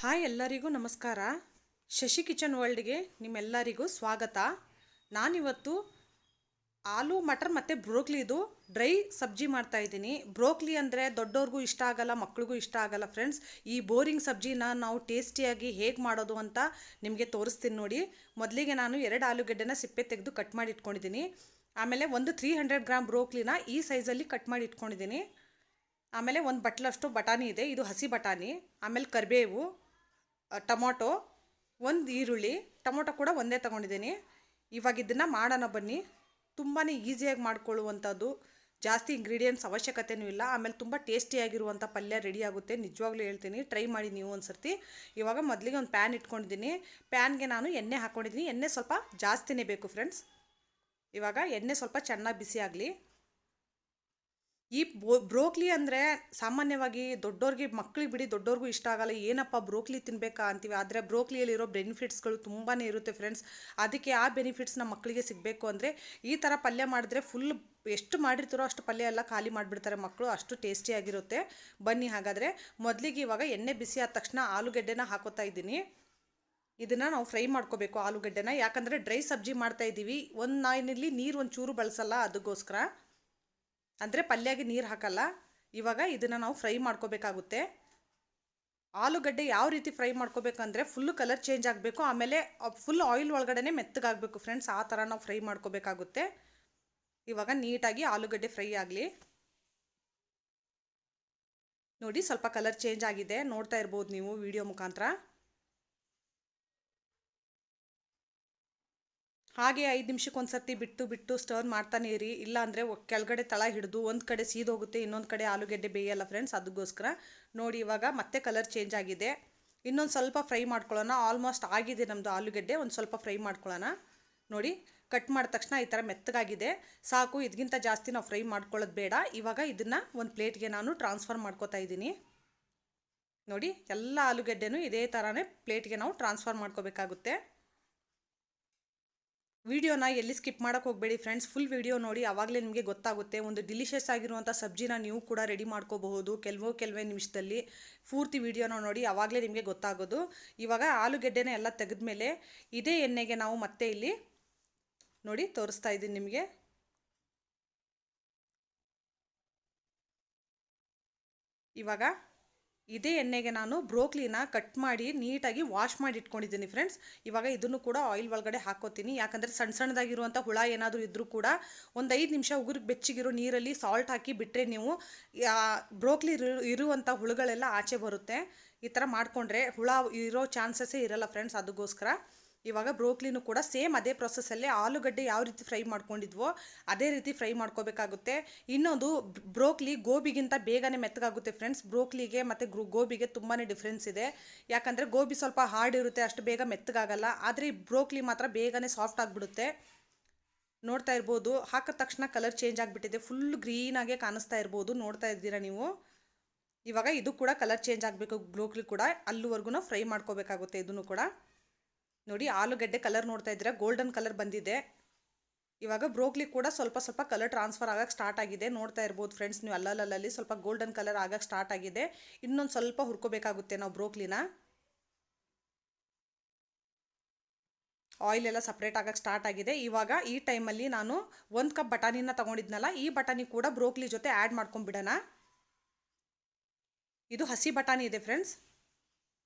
Hi ಎಲ್ಲರಿಗೂ ನಮಸ್ಕಾರ. Shashi kitchen ವರ್ಲ್ಡ್ಗೆ ನಿಮ್ಮೆಲ್ಲರಿಗೂ ಸ್ವಾಗತ. ನಾನಿವತ್ತು ಆಲೂ ಮಟರ್ ಮತ್ತು ಬ್ರೋಕ್ಲಿದು ಡ್ರೈ ಸಬ್ಜಿ ಮಾಡ್ತಾಯಿದ್ದೀನಿ. ಬ್ರೋಕ್ಲಿ ಅಂದರೆ ದೊಡ್ಡವ್ರಿಗೂ ಇಷ್ಟ ಆಗಲ್ಲ, ಮಕ್ಳಿಗೂ ಇಷ್ಟ ಆಗಲ್ಲ ಫ್ರೆಂಡ್ಸ್. ಈ ಬೋರಿಂಗ್ ಸಬ್ಜಿನ ನಾವು ಟೇಸ್ಟಿಯಾಗಿ ಹೇಗೆ ಮಾಡೋದು ಅಂತ ನಿಮಗೆ ತೋರಿಸ್ತೀನಿ ನೋಡಿ. ಮೊದಲಿಗೆ ನಾನು 2 ಆಲೂಗಡ್ಡೆನ ಸಿಪ್ಪೆ ತೆಗೆದು ಕಟ್ ಮಾಡಿ ಇಟ್ಕೊಂಡಿದ್ದೀನಿ. ಆಮೇಲೆ ಒಂದು 300 ಗ್ರಾಮ್ ಬ್ರೋಕ್ಲಿನ ಈ ಸೈಜಲ್ಲಿ ಕಟ್ ಮಾಡಿ ಇಟ್ಕೊಂಡಿದ್ದೀನಿ. ಆಮೇಲೆ ಒಂದು ಬಟ್ಲಷ್ಟು ಬಟಾಣಿ ಇದೆ, ಇದು ಹಸಿ ಬಟಾಣಿ. ಆಮೇಲೆ ಕರಿಬೇವು, ಟೊಮೊಟೊ, ಒಂದು ಈರುಳ್ಳಿ, ಟೊಮೊಟೊ ಕೂಡ ಒಂದೇ ತೊಗೊಂಡಿದ್ದೀನಿ. ಇವಾಗ ಇದನ್ನು ಮಾಡೋಣ ಬನ್ನಿ. ತುಂಬಾ ಈಸಿಯಾಗಿ ಮಾಡ್ಕೊಳ್ಳುವಂಥದ್ದು, ಜಾಸ್ತಿ ಇಂಗ್ರೀಡಿಯೆಂಟ್ಸ್ ಅವಶ್ಯಕತೆಯೂ ಇಲ್ಲ. ಆಮೇಲೆ ತುಂಬ ಟೇಸ್ಟಿಯಾಗಿರುವಂಥ ಪಲ್ಯ ರೆಡಿ ಆಗುತ್ತೆ, ನಿಜವಾಗ್ಲೂ ಹೇಳ್ತೀನಿ. ಟ್ರೈ ಮಾಡಿ ನೀವು ಒಂದು ಸರ್ತಿ. ಇವಾಗ ಮೊದಲಿಗೆ ಒಂದು ಪ್ಯಾನ್ ಇಟ್ಕೊಂಡಿದ್ದೀನಿ. ಪ್ಯಾನ್ಗೆ ನಾನು ಎಣ್ಣೆ ಹಾಕ್ಕೊಂಡಿದ್ದೀನಿ. ಎಣ್ಣೆ ಸ್ವಲ್ಪ ಜಾಸ್ತಿನೇ ಬೇಕು ಫ್ರೆಂಡ್ಸ್. ಇವಾಗ ಎಣ್ಣೆ ಸ್ವಲ್ಪ ಚೆನ್ನಾಗಿ ಬಿಸಿ ಆಗಲಿ. ಈ ಬ್ರೋಕ್ಲಿ ಅಂದರೆ ಸಾಮಾನ್ಯವಾಗಿ ದೊಡ್ಡೋರಿಗೆ, ಮಕ್ಕಳಿಗೆ ಬಿಡಿ ದೊಡ್ಡವ್ರಿಗೂ ಇಷ್ಟ ಆಗಲ್ಲ. ಏನಪ್ಪ ಬ್ರೋಕ್ಲಿ ತಿನ್ನಬೇಕಾ ಅಂತೀವಿ. ಆದರೆ ಬ್ರೋಕ್ಲಿಯಲ್ಲಿರೋ ಬೆನಿಫಿಟ್ಸ್ಗಳು ತುಂಬಾ ಇರುತ್ತೆ ಫ್ರೆಂಡ್ಸ್. ಅದಕ್ಕೆ ಆ ಬೆನಿಫಿಟ್ಸ್ ನಮ್ಮ ಮಕ್ಕಳಿಗೆ ಸಿಗಬೇಕು ಅಂದರೆ ಈ ಥರ ಪಲ್ಯ ಮಾಡಿದ್ರೆ ಫುಲ್ ಎಷ್ಟು ಮಾಡಿರ್ತಾರೋ ಅಷ್ಟು ಪಲ್ಯ ಎಲ್ಲ ಖಾಲಿ ಮಾಡಿಬಿಡ್ತಾರೆ ಮಕ್ಕಳು, ಅಷ್ಟು ಟೇಸ್ಟಿಯಾಗಿರುತ್ತೆ. ಬನ್ನಿ ಹಾಗಾದರೆ. ಮೊದಲಿಗೆ ಇವಾಗ ಎಣ್ಣೆ ಬಿಸಿ ಆದ ತಕ್ಷಣ ಆಲೂಗಡ್ಡೆನ ಹಾಕೋತಾ ಇದ್ದೀನಿ. ಇದನ್ನು ನಾವು ಫ್ರೈ ಮಾಡ್ಕೋಬೇಕು ಆಲೂಗಡ್ಡೆನ, ಯಾಕಂದರೆ ಡ್ರೈ ಸಬ್ಜಿ ಮಾಡ್ತಾಯಿದ್ದೀವಿ. ನಾನಿಲ್ಲಿ ನೀರು ಒಂಚೂರು ಬಳಸಲ್ಲ, ಅದಕ್ಕೋಸ್ಕರ. ಅಂದರೆ ಪಲ್ಯಗೆ ನೀರು ಹಾಕಲ್ಲ. ಇವಾಗ ಇದನ್ನು ನಾವು ಫ್ರೈ ಮಾಡ್ಕೋಬೇಕಾಗುತ್ತೆ. ಆಲೂಗಡ್ಡೆ ಯಾವ ರೀತಿ ಫ್ರೈ ಮಾಡ್ಕೋಬೇಕಂದ್ರೆ ಫುಲ್ಲು ಕಲರ್ ಚೇಂಜ್ ಆಗಬೇಕು, ಆಮೇಲೆ ಫುಲ್ ಆಯಿಲ್ ಒಳಗಡೆ ಮೆತ್ತಗಾಗಬೇಕು ಫ್ರೆಂಡ್ಸ್. ಆ ಥರ ನಾವು ಫ್ರೈ ಮಾಡ್ಕೋಬೇಕಾಗುತ್ತೆ. ಇವಾಗ ನೀಟಾಗಿ ಆಲೂಗಡ್ಡೆ ಫ್ರೈ ಆಗಲಿ. ನೋಡಿ, ಸ್ವಲ್ಪ ಕಲರ್ ಚೇಂಜ್ ಆಗಿದೆ, ನೋಡ್ತಾ ಇರ್ಬೋದು ನೀವು ವಿಡಿಯೋ ಮುಖಾಂತರ. ಹಾಗೆ 5 ನಿಮಿಷಕ್ಕೆ ಒಂದು ಸರ್ತಿ ಬಿಟ್ಟು ಸ್ಟರ್ನ್ ಮಾಡ್ತಾನೆ ಇರಿ. ಇಲ್ಲ ಅಂದರೆ ಕೆಳಗಡೆ ತಳ ಹಿಡಿದು ಒಂದು ಕಡೆ ಸೀದೋಗುತ್ತೆ, ಇನ್ನೊಂದು ಕಡೆ ಆಲೂಗಡ್ಡೆ ಬೇಯಲ್ಲ ಫ್ರೆಂಡ್ಸ್. ಅದಕ್ಕೋಸ್ಕರ ನೋಡಿ, ಇವಾಗ ಮತ್ತೆ ಕಲರ್ ಚೇಂಜ್ ಆಗಿದೆ. ಇನ್ನೊಂದು ಸ್ವಲ್ಪ ಫ್ರೈ ಮಾಡ್ಕೊಳ್ಳೋಣ. ಆಲ್ಮೋಸ್ಟ್ ಆಗಿದೆ ನಮ್ಮದು ಆಲೂಗಡ್ಡೆ. ಒಂದು ಸ್ವಲ್ಪ ಫ್ರೈ ಮಾಡ್ಕೊಳ್ಳೋಣ. ನೋಡಿ, ಕಟ್ ಮಾಡಿದ ತಕ್ಷಣ ಈ ಥರ ಮೆತ್ತಗಾಗಿದೆ, ಸಾಕು. ಇದಕ್ಕಿಂತ ಜಾಸ್ತಿ ನಾವು ಫ್ರೈ ಮಾಡ್ಕೊಳ್ಳೋದು ಬೇಡ. ಇವಾಗ ಇದನ್ನು ಒಂದು ಪ್ಲೇಟ್ಗೆ ನಾನು ಟ್ರಾನ್ಸ್ಫರ್ ಮಾಡ್ಕೋತಾ ಇದ್ದೀನಿ. ನೋಡಿ, ಎಲ್ಲ ಆಲೂಗಡ್ಡೆನೂ ಇದೇ ಥರನೇ ಪ್ಲೇಟ್ಗೆ ನಾವು ಟ್ರಾನ್ಸ್ಫರ್ ಮಾಡ್ಕೋಬೇಕಾಗುತ್ತೆ. ವಿಡಿಯೋನ ಎಲ್ಲಿ ಸ್ಕಿಪ್ ಮಾಡೋಕ್ಕೆ ಹೋಗಬೇಡಿ ಫ್ರೆಂಡ್ಸ್. ಫುಲ್ ವಿಡಿಯೋ ನೋಡಿ, ಆವಾಗಲೇ ನಿಮಗೆ ಗೊತ್ತಾಗುತ್ತೆ. ಒಂದು ಡಿಲಿಷಿಯಸ್ ಆಗಿರುವಂಥ ಸಬ್ಜಿನ ನೀವು ಕೂಡ ರೆಡಿ ಮಾಡ್ಕೋಬಹುದು ಕೆಲವೇ ನಿಮಿಷದಲ್ಲಿ. ಪೂರ್ತಿ ವಿಡಿಯೋನ ನೋಡಿ, ಆವಾಗಲೇ ನಿಮಗೆ ಗೊತ್ತಾಗೋದು. ಇವಾಗ ಆಲೂಗೆಡ್ಡೆನ ಎಲ್ಲ ತೆಗೆದ್ಮೇಲೆ ಇದೇ ಎಣ್ಣೆಗೆ ನಾವು ಮತ್ತೆ ಇಲ್ಲಿ ನೋಡಿ ತೋರಿಸ್ತಾ ಇದ್ದೀನಿ ನಿಮಗೆ. ಇವಾಗ ಇದೇ ಎಣ್ಣೆಗೆ ನಾನು ಬ್ರೋಕ್ಲಿನ ಕಟ್ ಮಾಡಿ ನೀಟಾಗಿ ವಾಶ್ ಮಾಡಿ ಇಟ್ಕೊಂಡಿದ್ದೀನಿ ಫ್ರೆಂಡ್ಸ್. ಇವಾಗ ಇದನ್ನು ಕೂಡ ಆಯಿಲ್ ಒಳಗಡೆ ಹಾಕೋತೀನಿ. ಯಾಕಂದರೆ ಸಣ್ಣದಾಗಿರುವಂಥ ಹುಳ ಏನಾದರೂ ಇದ್ದರೂ ಕೂಡ ಒಂದು 5 ನಿಮಿಷ ಉಗುರಿಗೆ ಬೆಚ್ಚಗಿರೋ ನೀರಲ್ಲಿ ಸಾಲ್ಟ್ ಹಾಕಿ ಬಿಟ್ಟರೆ ನೀವು ಬ್ರೋಕ್ಲಿ ಇರುವಂಥ ಹುಳುಗಳೆಲ್ಲ ಆಚೆ ಬರುತ್ತೆ. ಈ ಥರ ಮಾಡಿಕೊಂಡ್ರೆ ಹುಳ ಇರೋ ಚಾನ್ಸಸ್ಸೇ ಇರಲ್ಲ ಫ್ರೆಂಡ್ಸ್. ಅದಕ್ಕೋಸ್ಕರ ಇವಾಗ ಬ್ರೋಕ್ಲಿನೂ ಕೂಡ ಸೇಮ್ ಅದೇ ಪ್ರೊಸೆಸ್ಸಲ್ಲೇ ಆಲೂಗಡ್ಡೆ ಯಾವ ರೀತಿ ಫ್ರೈ ಮಾಡ್ಕೊಂಡಿದ್ವೋ ಅದೇ ರೀತಿ ಫ್ರೈ ಮಾಡ್ಕೋಬೇಕಾಗುತ್ತೆ. ಇನ್ನೊಂದು, ಬ್ರೋಕ್ಲಿ ಗೋಬಿಗಿಂತ ಬೇಗನೆ ಮೆತ್ತಗಾಗುತ್ತೆ ಫ್ರೆಂಡ್ಸ್. ಬ್ರೋಕ್ಲಿಗೆ ಮತ್ತು ಗೋಬಿಗೆ ತುಂಬಾ ಡಿಫ್ರೆನ್ಸ್ ಇದೆ. ಯಾಕಂದರೆ ಗೋಬಿ ಸ್ವಲ್ಪ ಹಾರ್ಡ್ ಇರುತ್ತೆ, ಅಷ್ಟು ಬೇಗ ಮೆತ್ತಗಾಗಲ್ಲ. ಆದರೆ ಈ ಬ್ರೋಕ್ಲಿ ಮಾತ್ರ ಬೇಗನೆ ಸಾಫ್ಟ್ ಆಗಿಬಿಡುತ್ತೆ. ನೋಡ್ತಾ ಇರ್ಬೋದು, ಹಾಕಿದ ತಕ್ಷಣ ಕಲರ್ ಚೇಂಜ್ ಆಗಿಬಿಟ್ಟಿದೆ, ಫುಲ್ ಗ್ರೀನಾಗೆ ಕಾಣಿಸ್ತಾ ಇರ್ಬೋದು, ನೋಡ್ತಾ ಇದ್ದೀರಾ ನೀವು. ಇವಾಗ ಇದು ಕೂಡ ಕಲರ್ ಚೇಂಜ್ ಆಗಬೇಕು, ಬ್ರೋಕ್ಲಿ ಕೂಡ. ಅಲ್ಲಿವರೆಗೂ ಫ್ರೈ ಮಾಡ್ಕೋಬೇಕಾಗುತ್ತೆ ಇದನ್ನು ಕೂಡ. ನೋಡಿ, ಆಲೂಗಡ್ಡೆ ಕಲರ್ ನೋಡ್ತಾ ಇದ್ದೀರಾ, ಗೋಲ್ಡನ್ ಕಲರ್ ಬಂದಿದೆ. ಇವಾಗ ಬ್ರೋಕ್ಲಿ ಕೂಡ ಸ್ವಲ್ಪ ಕಲರ್ ಟ್ರಾನ್ಸ್ಫರ್ ಆಗಕ್ಕೆ ಸ್ಟಾರ್ಟ್ ಆಗಿದೆ, ನೋಡ್ತಾ ಇರ್ಬೋದು ಫ್ರೆಂಡ್ಸ್ ನೀವು. ಅಲ್ಲಲ್ಲಿ ಸ್ವಲ್ಪ ಗೋಲ್ಡನ್ ಕಲರ್ ಆಗಕ್ಕೆ ಸ್ಟಾರ್ಟ್ ಆಗಿದೆ. ಇನ್ನೊಂದು ಸ್ವಲ್ಪ ಹುರ್ಕೋಬೇಕಾಗುತ್ತೆ ನಾವು ಬ್ರೋಕ್ಲಿನ. ಆಯಿಲ್ ಎಲ್ಲ ಸಪ್ರೇಟ್ ಆಗಕ್ಕೆ ಸ್ಟಾರ್ಟ್ ಆಗಿದೆ. ಇವಾಗ ಈ ಟೈಮಲ್ಲಿ ನಾನು 1 ಕಪ್ ಬಟಾಣಿನ ತೊಗೊಂಡಿದ್ನಲ್ಲ, ಈ ಬಟಾಣಿ ಕೂಡ ಬ್ರೋಕ್ಲಿ ಜೊತೆ ಆ್ಯಡ್ ಮಾಡ್ಕೊಂಡ್ಬಿಡೋಣ. ಇದು ಹಸಿ ಬಟಾಣಿ ಇದೆ ಫ್ರೆಂಡ್ಸ್.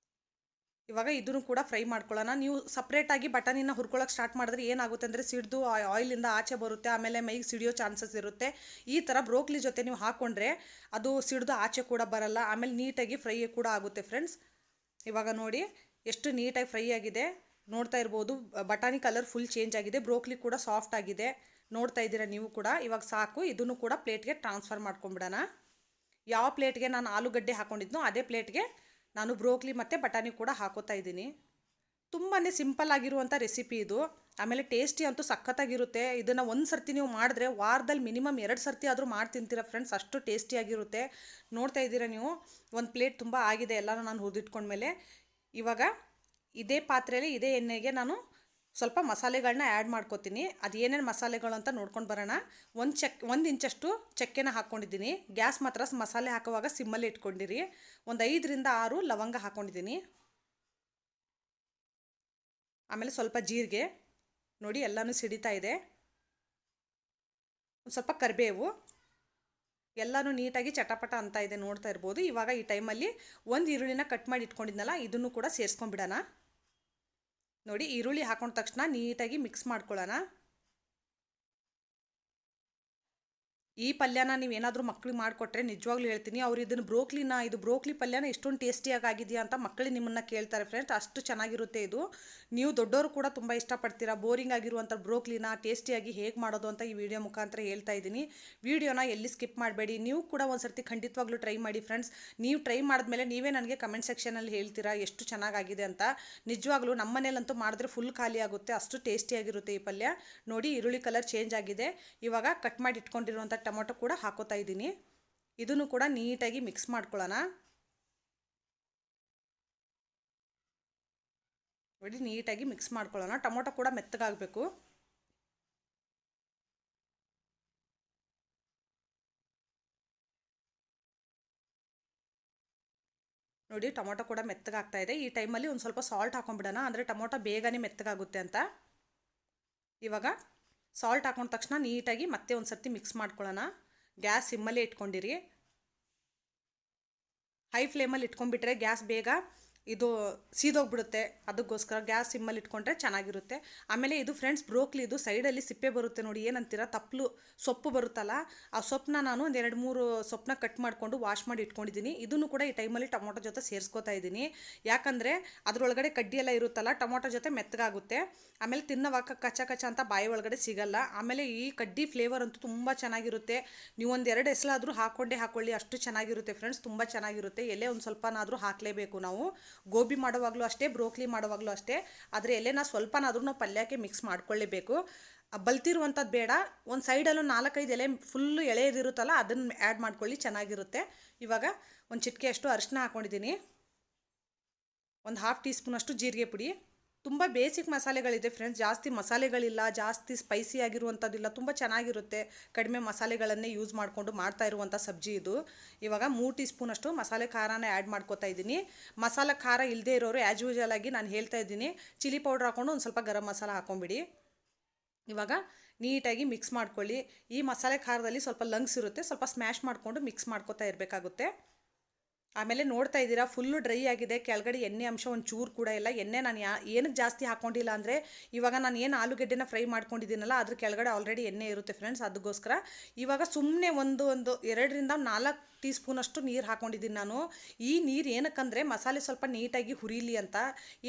ಇವಾಗ ಇದನ್ನು ಕೂಡ ಫ್ರೈ ಮಾಡ್ಕೊಳ್ಳೋಣ. ನೀವು ಸಪ್ರೇಟಾಗಿ ಬಟಾಣಿನ ಹುರ್ಕೊಳ್ಳೋಕೆ ಸ್ಟಾರ್ಟ್ ಮಾಡಿದ್ರೆ ಏನಾಗುತ್ತೆ ಅಂದರೆ ಸಿಡಿದು ಆಯಿಲಿಂದ ಆಚೆ ಬರುತ್ತೆ, ಆಮೇಲೆ ಮೈಗೆ ಸಿಡಿಯೋ ಚಾನ್ಸಸ್ ಇರುತ್ತೆ. ಈ ಥರ ಬ್ರೋಕ್ಲಿ ಜೊತೆ ನೀವು ಹಾಕ್ಕೊಂಡ್ರೆ ಅದು ಸಿಡಿದು ಆಚೆ ಕೂಡ ಬರಲ್ಲ, ಆಮೇಲೆ ನೀಟಾಗಿ ಫ್ರೈ ಕೂಡ ಆಗುತ್ತೆ ಫ್ರೆಂಡ್ಸ್. ಇವಾಗ ನೋಡಿ ಎಷ್ಟು ನೀಟಾಗಿ ಫ್ರೈ ಆಗಿದೆ, ನೋಡ್ತಾ ಇರ್ಬೋದು. ಬಟಾಣಿ ಕಲರ್ ಫುಲ್ ಚೇಂಜ್ ಆಗಿದೆ, ಬ್ರೋಕ್ಲಿ ಕೂಡ ಸಾಫ್ಟ್ ಆಗಿದೆ, ನೋಡ್ತಾ ಇದ್ದೀರಾ ನೀವು ಕೂಡ. ಇವಾಗ ಸಾಕು, ಇದನ್ನು ಕೂಡ ಪ್ಲೇಟ್ಗೆ ಟ್ರಾನ್ಸ್ಫರ್ ಮಾಡ್ಕೊಂಬಿಡೋಣ. ಯಾವ ಪ್ಲೇಟ್ಗೆ ನಾನು ಆಲೂಗಡ್ಡೆ ಹಾಕ್ಕೊಂಡಿದ್ನೋ ಅದೇ ಪ್ಲೇಟ್ಗೆ ನಾನು ಬ್ರೋಕ್ಲಿ ಮತ್ತು ಬಟಾಣಿ ಕೂಡ ಹಾಕೋತಾ ಇದ್ದೀನಿ. ತುಂಬಾ ಸಿಂಪಲ್ ಆಗಿರುವಂಥ ರೆಸಿಪಿ ಇದು. ಆಮೇಲೆ ಟೇಸ್ಟಿ ಅಂತೂ ಸಖತ್ತಾಗಿರುತ್ತೆ. ಇದನ್ನು ಒಂದು ಸರ್ತಿ ನೀವು ಮಾಡಿದ್ರೆ ವಾರದಲ್ಲಿ ಮಿನಿಮಮ್ 2 ಸರ್ತಿ ಆದರೂ ಮಾಡಿ ತಿಂತೀರ ಫ್ರೆಂಡ್ಸ್, ಅಷ್ಟು ಟೇಸ್ಟಿಯಾಗಿರುತ್ತೆ. ನೋಡ್ತಾ ಇದ್ದೀರಾ ನೀವು, ಒಂದು ಪ್ಲೇಟ್ ತುಂಬ ಆಗಿದೆ ಎಲ್ಲನೂ ನಾನು ಹುರಿದಿಟ್ಕೊಂಡ್ಮೇಲೆ. ಇವಾಗ ಇದೇ ಪಾತ್ರೆಯಲ್ಲಿ ಇದೇ ಎಣ್ಣೆಗೆ ನಾನು ಸ್ವಲ್ಪ ಮಸಾಲೆಗಳನ್ನ ಆ್ಯಡ್ ಮಾಡ್ಕೋತೀನಿ. ಅದು ಏನೇನು ಮಸಾಲೆಗಳು ಅಂತ ನೋಡ್ಕೊಂಡು ಬರೋಣ. 1 ಇಂಚಷ್ಟು ಚಕ್ಕೆನ ಹಾಕ್ಕೊಂಡಿದ್ದೀನಿ. ಗ್ಯಾಸ್ ಮಾತ್ರ ಮಸಾಲೆ ಹಾಕುವಾಗ ಸಿಮ್ಮಲ್ಲಿ ಇಟ್ಕೊಂಡಿರಿ. ಒಂದು 5 ರಿಂದ 6 ಲವಂಗ ಹಾಕ್ಕೊಂಡಿದ್ದೀನಿ. ಆಮೇಲೆ ಸ್ವಲ್ಪ ಜೀರಿಗೆ ನೋಡಿ ಎಲ್ಲನೂ ಸಿಡಿತಾ ಇದೆ. ಒಂದು ಸ್ವಲ್ಪ ಕರಿಬೇವು, ಎಲ್ಲನೂ ನೀಟಾಗಿ ಚಟಪಟ ಅಂತ ಇದೆ, ನೋಡ್ತಾ ಇರ್ಬೋದು. ಇವಾಗ ಈ ಟೈಮಲ್ಲಿ ಒಂದು ಈರುಳ್ಳಿನ ಕಟ್ ಮಾಡಿ ಇಟ್ಕೊಂಡಿದ್ನಲ್ಲ ಇದನ್ನು ಕೂಡ ಸೇರಿಸ್ಕೊಂಡ್ಬಿಡೋಣ. ನೋಡಿ ಈರುಳ್ಳಿ ಹಾಕೊಂಡ ತಕ್ಷಣ ನೀಟಾಗಿ ಮಿಕ್ಸ್ ಮಾಡ್ಕೊಳ್ಳೋಣ. ಈ ಪಲ್ಯನ ನೀವೇನಾದರೂ ಮಕ್ಳಿಗೆ ಮಾಡಿಕೊಟ್ರೆ ನಿಜವಾಗ್ಲೂ ಹೇಳ್ತೀನಿ, ಅವ್ರು ಇದನ್ನು ಇದು ಬ್ರೋಕ್ಲಿ ಪಲ್ಯನ ಎಷ್ಟೊಂದು ಟೇಸ್ಟಿಯಾಗಿ ಆಗಿದೆಯಾ ಅಂತ ಮಕ್ಕಳು ನಿಮ್ಮನ್ನು ಕೇಳ್ತಾರೆ ಫ್ರೆಂಡ್ಸ್. ಅಷ್ಟು ಚೆನ್ನಾಗಿರುತ್ತೆ ಇದು. ನೀವು ದೊಡ್ಡವರು ಕೂಡ ತುಂಬ ಇಷ್ಟಪಡ್ತೀರಾ ಬೋರಿಂಗ್ ಆಗಿರುವಂಥ ಬ್ರೋಕ್ಲಿನ ಟೇಸ್ಟಿಯಾಗಿ ಹೇಗೆ ಮಾಡೋದು ಅಂತ ಈ ವಿಡಿಯೋ ಮುಖಾಂತರ ಹೇಳ್ತಾ ಇದ್ದೀನಿ. ವಿಡಿಯೋನ ಎಲ್ಲಿ ಸ್ಕಿಪ್ ಮಾಡಬೇಡಿ. ನೀವು ಕೂಡ ಒಂದು ಸರ್ತಿ ಖಂಡಿತವಾಗ್ಲೂ ಟ್ರೈ ಮಾಡಿ ಫ್ರೆಂಡ್ಸ್. ನೀವು ಟ್ರೈ ಮಾಡಿದ್ಮೇಲೆ ನೀವೇ ನನಗೆ ಕಮೆಂಟ್ ಸೆಕ್ಷನಲ್ಲಿ ಹೇಳ್ತೀರಾ ಎಷ್ಟು ಚೆನ್ನಾಗಾಗಿದೆ ಅಂತ. ನಿಜವಾಗ್ಲೂ ನಮ್ಮ ಮನೇಲಂತೂ ಮಾಡಿದ್ರೆ ಫುಲ್ ಖಾಲಿ ಆಗುತ್ತೆ, ಅಷ್ಟು ಟೇಸ್ಟಿಯಾಗಿರುತ್ತೆ ಈ ಪಲ್ಯ. ನೋಡಿ ಈರುಳ್ಳಿ ಕಲರ್ ಚೇಂಜ್ ಆಗಿದೆ. ಇವಾಗ ಕಟ್ ಮಾಡಿ ಇಟ್ಕೊಂಡಿರುವಂಥ ಟೊಮೊಟೊ ಕೂಡ ಹಾಕೋತಾ ಇದ್ದೀನಿ. ಇದನ್ನು ಕೂಡ ನೀಟಾಗಿ ಮಿಕ್ಸ್ ಮಾಡ್ಕೊಳ್ಳೋಣ. ನೋಡಿ ನೀಟಾಗಿ ಮಿಕ್ಸ್ ಮಾಡ್ಕೊಳ್ಳೋಣ. ಟೊಮೊಟೊ ಕೂಡ ಮೆತ್ತಗಾಗಬೇಕು. ನೋಡಿ ಟೊಮೊಟೊ ಕೂಡ ಮೆತ್ತಗಾಗ್ತಾ ಇದೆ. ಈ ಟೈಮಲ್ಲಿ ಒಂದು ಸ್ವಲ್ಪ ಸಾಲ್ಟ್ ಹಾಕೊಂಡ್ಬಿಡೋಣ, ಅಂದರೆ ಟೊಮೊಟೊ ಬೇಗನೆ ಮೆತ್ತಗಾಗುತ್ತೆ ಅಂತ. ಇವಾಗ ಸಾಲ್ಟ್ ಹಾಕೊಂಡ ತಕ್ಷಣ ನೀಟಾಗಿ ಮತ್ತೆ ಒಂದು ಸರ್ತಿ ಮಿಕ್ಸ್ ಮಾಡ್ಕೊಳ್ಳೋಣ. ಗ್ಯಾಸ್ ಸಿಮ್ಮಲ್ಲೇ ಇಟ್ಕೊಂಡಿರಿ. ಹೈ ಫ್ಲೇಮಲ್ಲಿ ಇಟ್ಕೊಂಡ್ಬಿಟ್ರೆ ಗ್ಯಾಸ್ ಬೇಗ ಇದು ಸೀದೋಗ್ಬಿಡುತ್ತೆ. ಅದಕ್ಕೋಸ್ಕರ ಗ್ಯಾಸ್ ಸಿಮ್ಮಲ್ಲಿ ಇಟ್ಕೊಂಡ್ರೆ ಚೆನ್ನಾಗಿರುತ್ತೆ. ಆಮೇಲೆ ಇದು ಫ್ರೆಂಡ್ಸ್ ಬ್ರೋಕ್ಲಿ, ಇದು ಸೈಡಲ್ಲಿ ಸಿಪ್ಪೆ ಬರುತ್ತೆ ನೋಡಿ, ಏನಂತೀರ ತಪ್ಪಲು ಸೊಪ್ಪು ಬರುತ್ತಲ್ಲ, ಆ ಸೊಪ್ಪನ್ನ ನಾನು ಒಂದು 2-3 ಸೊಪ್ಪನ್ನ ಕಟ್ ಮಾಡಿಕೊಂಡು ವಾಶ್ ಮಾಡಿ ಇಟ್ಕೊಂಡಿದ್ದೀನಿ. ಇದನ್ನು ಕೂಡ ಈ ಟೈಮಲ್ಲಿ ಟೊಮೊಟೊ ಜೊತೆ ಸೇರಿಸ್ಕೋತಾ ಇದ್ದೀನಿ. ಯಾಕಂದರೆ ಅದರೊಳಗಡೆ ಕಡ್ಡಿ ಎಲ್ಲ ಇರುತ್ತಲ್ಲ, ಟೊಮೊಟೊ ಜೊತೆ ಮೆತ್ತಗಾಗುತ್ತೆ. ಆಮೇಲೆ ತಿನ್ನೋವಾಗ ಕಚ್ಚ ಕಚ್ಚ ಅಂತ ಬಾಯಿ ಒಳಗಡೆ ಸಿಗಲ್ಲ. ಆಮೇಲೆ ಈ ಕಡ್ಡಿ ಫ್ಲೇವರ್ ಅಂತೂ ತುಂಬ ಚೆನ್ನಾಗಿರುತ್ತೆ. ನೀವು ಒಂದು 2 ಎಸಲಾದರೂ ಹಾಕ್ಕೊಳ್ಳಿ, ಅಷ್ಟು ಚೆನ್ನಾಗಿರುತ್ತೆ ಫ್ರೆಂಡ್ಸ್, ತುಂಬ ಚೆನ್ನಾಗಿರುತ್ತೆ. ಎಲೆ ಒಂದು ಸ್ವಲ್ಪನಾದರೂ ಹಾಕಲೇಬೇಕು ನಾವು. ಗೋಬಿ ಮಾಡುವಾಗಲೂ ಅಷ್ಟೇ, ಬ್ರೋಕ್ಲಿ ಮಾಡುವಾಗಲೂ ಅಷ್ಟೇ. ಆದರೆ ಎಲೆನ ಸ್ವಲ್ಪನಾದ್ರೂ ನಾವು ಪಲ್ಯಕ್ಕೆ ಮಿಕ್ಸ್ ಮಾಡ್ಕೊಳ್ಳೇಬೇಕು. ಬಲ್ತಿರುವಂಥದ್ದು ಬೇಡ. ಒಂದು ಸೈಡಲ್ಲೂ 4-5 ಎಲೆ ಫುಲ್ಲು ಎಳೆದಿರುತ್ತಲ್ಲ ಅದನ್ನು ಆ್ಯಡ್ ಮಾಡ್ಕೊಳ್ಳಿ, ಚೆನ್ನಾಗಿರುತ್ತೆ. ಇವಾಗ ಒಂದು ಚಿಟಿಕೆಯಷ್ಟು ಅರಿಶಿನ ಹಾಕ್ಕೊಂಡಿದ್ದೀನಿ. ಒಂದು 1/2 ಟೀ ಸ್ಪೂನಷ್ಟು ಜೀರಿಗೆ ಪುಡಿ. ತುಂಬ ಬೇಸಿಕ್ ಮಸಾಲೆಗಳಿದೆ ಫ್ರೆಂಡ್ಸ್, ಜಾಸ್ತಿ ಮಸಾಲೆಗಳಿಲ್ಲ, ಜಾಸ್ತಿ ಸ್ಪೈಸಿ ಆಗಿರುವಂಥದ್ದಿಲ್ಲ, ತುಂಬ ಚೆನ್ನಾಗಿರುತ್ತೆ. ಕಡಿಮೆ ಮಸಾಲೆಗಳನ್ನೇ ಯೂಸ್ ಮಾಡಿಕೊಂಡು ಮಾಡ್ತಾ ಇರುವಂಥ ಸಬ್ಜಿ ಇದು. ಇವಾಗ 3 ಟೀ ಸ್ಪೂನಷ್ಟು ಮಸಾಲೆ ಖಾರನ ಆ್ಯಡ್ ಮಾಡ್ಕೋತಾ ಇದ್ದೀನಿ. ಮಸಾಲೆ ಖಾರ ಇಲ್ಲದೆ ಇರೋರು ಆ್ಯಸ್ ಯೂಶುವಲ್ ಆಗಿ ನಾನು ಹೇಳ್ತಾ ಇದ್ದೀನಿ, ಚಿಲ್ಲಿ ಪೌಡ್ರ್ ಹಾಕ್ಕೊಂಡು ಒಂದು ಸ್ವಲ್ಪ ಗರಂ ಮಸಾಲ ಹಾಕ್ಕೊಂಬಿಡಿ. ಇವಾಗ ನೀಟಾಗಿ ಮಿಕ್ಸ್ ಮಾಡ್ಕೊಳ್ಳಿ. ಈ ಮಸಾಲೆ ಖಾರದಲ್ಲಿ ಸ್ವಲ್ಪ ಲಂಗ್ಸ್ ಇರುತ್ತೆ, ಸ್ವಲ್ಪ ಸ್ಮ್ಯಾಶ್ ಮಾಡಿಕೊಂಡು ಮಿಕ್ಸ್ ಮಾಡ್ಕೋತಾ ಇರಬೇಕಾಗುತ್ತೆ. ಆಮೇಲೆ ನೋಡ್ತಾ ಇದ್ದೀರಾ ಫುಲ್ಲು ಡ್ರೈ ಆಗಿದೆ, ಕೆಳಗಡೆ ಎಣ್ಣೆ ಅಂಶ ಒಂದು ಚೂರು ಕೂಡ ಇಲ್ಲ. ಎಣ್ಣೆ ನಾನು ಏನಕ್ಕೆ ಜಾಸ್ತಿ ಹಾಕ್ಕೊಂಡಿಲ್ಲ ಅಂದರೆ, ಇವಾಗ ನಾನು ಏನು ಆಲೂಗೆಡ್ಡೆನ ಫ್ರೈ ಮಾಡ್ಕೊಂಡಿದ್ದೀನಲ್ಲ ಅದ್ರ ಕೆಳಗಡೆ ಆಲ್ರೆಡಿ ಎಣ್ಣೆ ಇರುತ್ತೆ ಫ್ರೆಂಡ್ಸ್, ಅದಕ್ಕೋಸ್ಕರ. ಇವಾಗ ಸುಮ್ಮನೆ ಒಂದು 2-4 ಟೀ ಸ್ಪೂನಷ್ಟು ನೀರು ಹಾಕ್ಕೊಂಡಿದ್ದೀನಿ ನಾನು. ಈ ನೀರು ಏನಕ್ಕಂದರೆ ಮಸಾಲೆ ಸ್ವಲ್ಪ ನೀಟಾಗಿ ಹುರಿಲಿ ಅಂತ.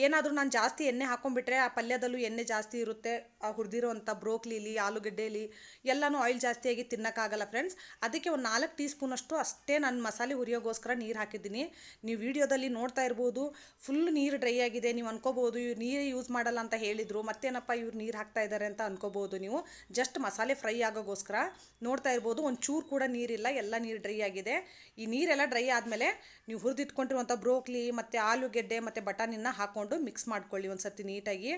ಏನಾದರೂ ನಾನು ಜಾಸ್ತಿ ಎಣ್ಣೆ ಹಾಕ್ಕೊಂಡ್ಬಿಟ್ರೆ ಆ ಪಲ್ಯದಲ್ಲೂ ಎಣ್ಣೆ ಜಾಸ್ತಿ ಇರುತ್ತೆ, ಆ ಹುರಿದಿರೋವಂಥ ಬ್ರೋಕ್ಲಿಲಿ ಆಲೂಗೆಡ್ಡೆಲಿ ಎಲ್ಲನೂ ಆಯಿಲ್ ಜಾಸ್ತಿಯಾಗಿ ತಿನ್ನೋಕ್ಕಾಗಲ್ಲ ಫ್ರೆಂಡ್ಸ್. ಅದಕ್ಕೆ ಒಂದು 4 ಟೀ ಸ್ಪೂನಷ್ಟು ಅಷ್ಟೇ ನಾನು ಮಸಾಲೆ ಹುರಿಯೋಗೋಸ್ಕರ ನೀರು ಹಾಕಿದ್ದೀನಿ. ನೀವು ವಿಡಿಯೋದಲ್ಲಿ ನೋಡ್ತಾ ಇರ್ಬೋದು ಫುಲ್ ನೀರು ಡ್ರೈ ಆಗಿದೆ. ನೀವು ಅನ್ಕೋಬೋದು ಇವ್ರು ನೀರೇ ಯೂಸ್ ಮಾಡಲ್ಲ ಅಂತ ಹೇಳಿದರು, ಮತ್ತೇನಪ್ಪ ಇವ್ರು ನೀರು ಹಾಕ್ತಾ ಇದ್ದಾರೆ ಅಂತ ಅನ್ಕೋಬೋದು ನೀವು. ಜಸ್ಟ್ ಮಸಾಲೆ ಫ್ರೈ ಆಗೋಗೋಸ್ಕರ. ನೋಡ್ತಾ ಇರ್ಬೋದು ಒಂದು ಚೂರು ಕೂಡ ನೀರಿಲ್ಲ, ಎಲ್ಲ ನೀರು ಡ್ರೈ ಆಗಿದೆ. ಈ ನೀರೆಲ್ಲ ಡ್ರೈ ಆದಮೇಲೆ ನೀವು ಹುರಿದಿಟ್ಕೊಂಡಿರುವಂಥ ಬ್ರೋಕ್ಲಿ ಮತ್ತು ಆಲೂಗೆಡ್ಡೆ ಮತ್ತು ಬಟಾಣಿನ ಹಾಕ್ಕೊಂಡು ಮಿಕ್ಸ್ ಮಾಡ್ಕೊಳ್ಳಿ ಒಂದು ಸರ್ತಿ ನೀಟಾಗಿ.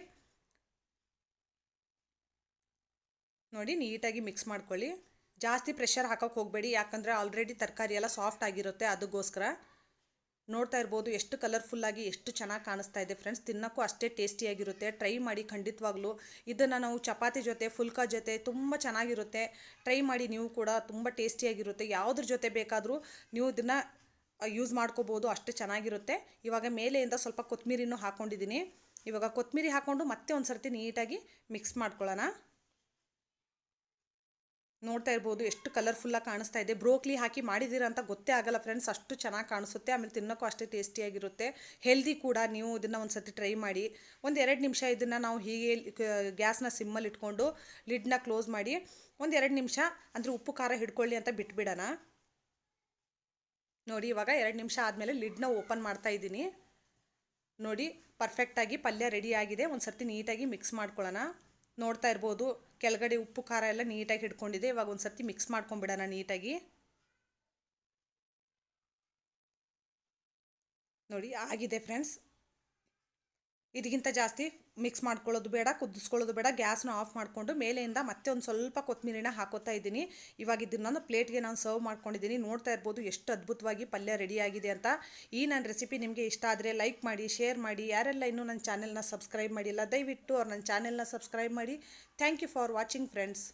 ನೋಡಿ ನೀಟಾಗಿ ಮಿಕ್ಸ್ ಮಾಡ್ಕೊಳ್ಳಿ. ಜಾಸ್ತಿ ಪ್ರೆಷರ್ ಹಾಕೋಕ್ಕೆ ಹೋಗಬೇಡಿ, ಯಾಕಂದರೆ ಆಲ್ರೆಡಿ ತರಕಾರಿ ಎಲ್ಲ ಸಾಫ್ಟ್ ಆಗಿರುತ್ತೆ, ಅದಕ್ಕೋಸ್ಕರ. ನೋಡ್ತಾ ಇರ್ಬೋದು ಎಷ್ಟು ಕಲರ್ಫುಲ್ಲಾಗಿ ಎಷ್ಟು ಚೆನ್ನಾಗಿ ಕಾಣಿಸ್ತಾ ಇದೆ ಫ್ರೆಂಡ್ಸ್. ತಿನ್ನೋಕ್ಕೂ ಅಷ್ಟೇ ಟೇಸ್ಟಿಯಾಗಿರುತ್ತೆ. ಟ್ರೈ ಮಾಡಿ ಖಂಡಿತವಾಗ್ಲೂ. ಇದನ್ನು ನಾವು ಚಪಾತಿ ಜೊತೆ ಫುಲ್ಕಾ ಜೊತೆ ತುಂಬ ಚೆನ್ನಾಗಿರುತ್ತೆ. ಟ್ರೈ ಮಾಡಿ ನೀವು ಕೂಡ, ತುಂಬ ಟೇಸ್ಟಿಯಾಗಿರುತ್ತೆ. ಯಾವುದ್ರ ಜೊತೆ ಬೇಕಾದರೂ ನೀವು ಇದನ್ನು ಯೂಸ್ ಮಾಡ್ಕೋಬೋದು, ಅಷ್ಟು ಚೆನ್ನಾಗಿರುತ್ತೆ. ಇವಾಗ ಮೇಲೆಯಿಂದ ಸ್ವಲ್ಪ ಕೊತ್ತಂಬರಿನೂ ಹಾಕ್ಕೊಂಡಿದ್ದೀನಿ. ಇವಾಗ ಕೊತ್ತಂಬರಿ ಹಾಕ್ಕೊಂಡು ಮತ್ತೆ ಒಂದು ಸರ್ತಿ ನೀಟಾಗಿ ಮಿಕ್ಸ್ ಮಾಡ್ಕೊಳ್ಳೋಣ. ನೋಡ್ತಾ ಇರ್ಬೋದು ಎಷ್ಟು ಕಲರ್ಫುಲ್ಲಾಗಿ ಕಾಣಿಸ್ತಾ ಇದೆ. ಬ್ರೋಕ್ಲಿ ಹಾಕಿ ಮಾಡಿದ್ದೀರ ಅಂತ ಗೊತ್ತೇ ಆಗಲ್ಲ ಫ್ರೆಂಡ್ಸ್, ಅಷ್ಟು ಚೆನ್ನಾಗಿ ಕಾಣಿಸುತ್ತೆ. ಆಮೇಲೆ ತಿನ್ನೋಕ್ಕೂ ಅಷ್ಟೇ ಟೇಸ್ಟಿಯಾಗಿರುತ್ತೆ, ಹೆಲ್ದಿ ಕೂಡ. ನೀವು ಇದನ್ನು ಒಂದು ಸರ್ತಿ ಟ್ರೈ ಮಾಡಿ. ಒಂದು 2 ನಿಮಿಷ ಇದನ್ನು ನಾವು ಹೀಗೆ ಗ್ಯಾಸ್ನ ಸಿಮ್ಮಲ್ಲಿ ಇಟ್ಕೊಂಡು ಲಿಡ್ನ ಕ್ಲೋಸ್ ಮಾಡಿ ಒಂದು 2 ನಿಮಿಷ ಅಂದರೆ ಉಪ್ಪು ಖಾರ ಹಿಡ್ಕೊಳ್ಳಿ ಅಂತ ಬಿಟ್ಬಿಡೋಣ. ನೋಡಿ ಇವಾಗ 2 ನಿಮಿಷ ಆದಮೇಲೆ ಲಿಡ್ನ ಓಪನ್ ಮಾಡ್ತಾ ಇದ್ದೀನಿ. ನೋಡಿ ಪರ್ಫೆಕ್ಟಾಗಿ ಪಲ್ಯ ರೆಡಿ ಆಗಿದೆ. ಒಂದು ಸರ್ತಿ ನೀಟಾಗಿ ಮಿಕ್ಸ್ ಮಾಡ್ಕೊಳ್ಳೋಣ. ನೋಡ್ತಾ ಇರ್ಬೋದು ಕೆಳಗಡೆ ಉಪ್ಪು ಖಾರ ಎಲ್ಲ ನೀಟಾಗಿ ಹಿಡ್ಕೊಂಡಿದೆ. ಇವಾಗ ಒಂದು ಸರ್ತಿ ಮಿಕ್ಸ್ ಮಾಡ್ಕೊಂಬಿಡೋಣ ನೀಟಾಗಿ. ನೋಡಿ ಆಗಿದೆ ಫ್ರೆಂಡ್ಸ್. ಇದಕ್ಕಿಂತ ಜಾಸ್ತಿ ಮಿಕ್ಸ್ ಮಾಡ್ಕೊಳ್ಳೋದು ಬೇಡ, ಕುದಿಸ್ಕೊಳ್ಳೋದು ಬೇಡ. ಗ್ಯಾಸ್ನ ಆಫ್ ಮಾಡಿಕೊಂಡು ಮೇಲೆಯಿಂದ ಮತ್ತೆ ಒಂದು ಸ್ವಲ್ಪ ಕೊತ್ತಂಬರಿನ ಹಾಕೋತಾ ಇದ್ದೀನಿ. ಇವಾಗ ಇದನ್ನು ಪ್ಲೇಟ್ಗೆ ನಾನು ಸರ್ವ್ ಮಾಡ್ಕೊಂಡಿದ್ದೀನಿ. ನೋಡ್ತಾ ಇರ್ಬೋದು ಎಷ್ಟು ಅದ್ಭುತವಾಗಿ ಪಲ್ಯ ರೆಡಿಯಾಗಿದೆ ಅಂತ. ಈ ನನ್ನ ರೆಸಿಪಿ ನಿಮಗೆ ಇಷ್ಟ ಆದರೆ ಲೈಕ್ ಮಾಡಿ, ಶೇರ್ ಮಾಡಿ. ಯಾರೆಲ್ಲ ಇನ್ನೂ ನನ್ನ ಚಾನೆಲ್ನ ಸಬ್ಸ್ಕ್ರೈಬ್ ಮಾಡಿಲ್ಲ ದಯವಿಟ್ಟು ಅವ್ರು ನನ್ನ ಚಾನೆಲ್ನ ಸಬ್ಸ್ಕ್ರೈಬ್ ಮಾಡಿ. Thank you for watching friends.